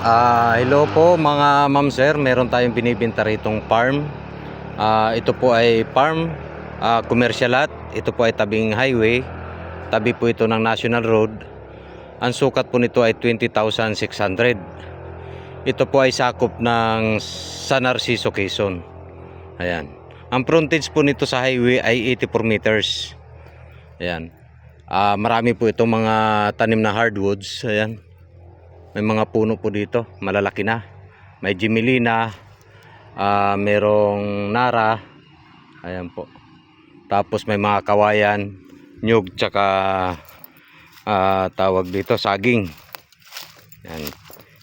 Hello po mga ma'am sir, meron tayong binibenta ritong farm. Ito po ay farm, commercial lot. Ito po ay tabing highway. Tabi po ito ng National Road. Ang sukat po nito ay 20,600. Ito po ay sakop ng San Narciso, Quezon. Ayan. Ang frontage po nito sa highway ay 84 meters. Ayan. Marami po itong mga tanim na hardwoods. Ayan. May mga puno po dito, malalaki na. May Jimelina, merong Nara. Ayan po. Tapos may mga kawayan, nyug, tsaka tawag dito, saging. Ayan.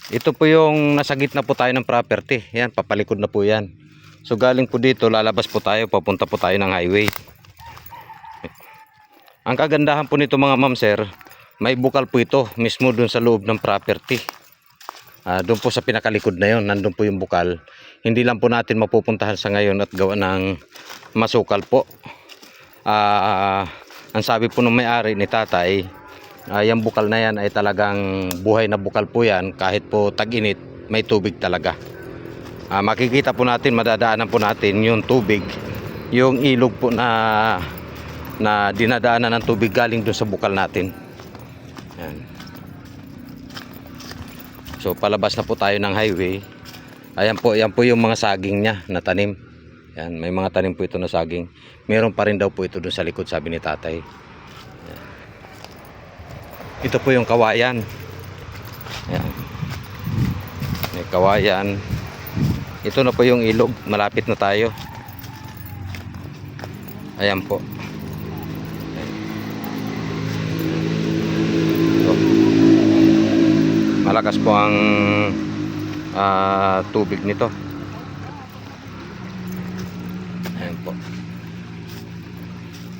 Ito po yung nasa gitna po tayo ng property. Ayan, papalikod na po yan. So galing po dito, lalabas po tayo, papunta po tayo ng highway. Ang kagandahan po nito mga ma'am sir, may bukal po ito mismo dun sa loob ng property. Doon po sa pinakalikod na yon, nandun po yung bukal. Hindi lang po natin mapupuntahan sa ngayon at gawa ng masukal po. Ang sabi po ng may-ari ni tatay, yung bukal na yan ay talagang buhay na bukal po yan. Kahit po tag-init, may tubig talaga. Makikita po natin, madadaanan po natin yung tubig, yung ilog po na dinadaanan ng tubig galing doon sa bukal natin. Yan. So palabas na po tayo ng highway. Ayan po, yan po yung mga saging niya na tanim. Yan, may mga tanim po ito na saging. Meron pa rin daw po ito doon sa likod, sabi ni tatay. Yan. Ito po yung kawayan. Yan. May kawayan. Ito na po yung ilog, malapit na tayo. Ayan po. Malakas po ang tubig nito. Ayan po.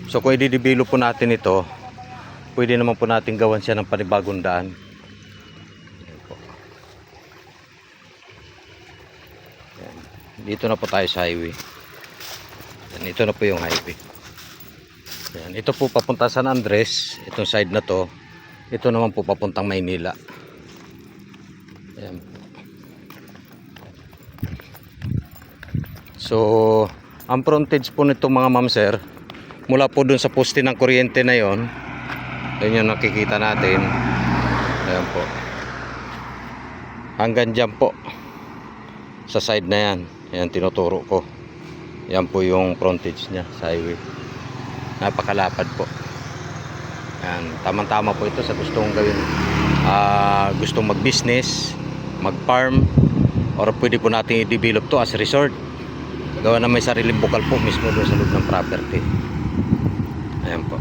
So kung i-develop po natin ito, pwede naman po natin gawan siya ng panibagong daan. Ayan po. Ayan. Dito na po tayo sa highway. Ayan, ito na po yung highway. Ayan, ito po papunta San Andres. Itong side na to. Ito naman po papuntang Maynila. Ayan. So ang frontage po nito mga ma'am sir, mula po dun sa poste ng kuryente na yon, yun yung nakikita natin. Ayan po, hanggang dyan po sa side na yan. Ayan, tinuturo ko. Yan po yung frontage nya sa highway. Napakalapad po. Ayan, tamang-tama po ito sa gustong gawin, gustong mag-business, mag-farm, or pwede po natin i-develop to as resort. Gawa na may sariling bukal po mismo doon sa loob ng property. Ayan po.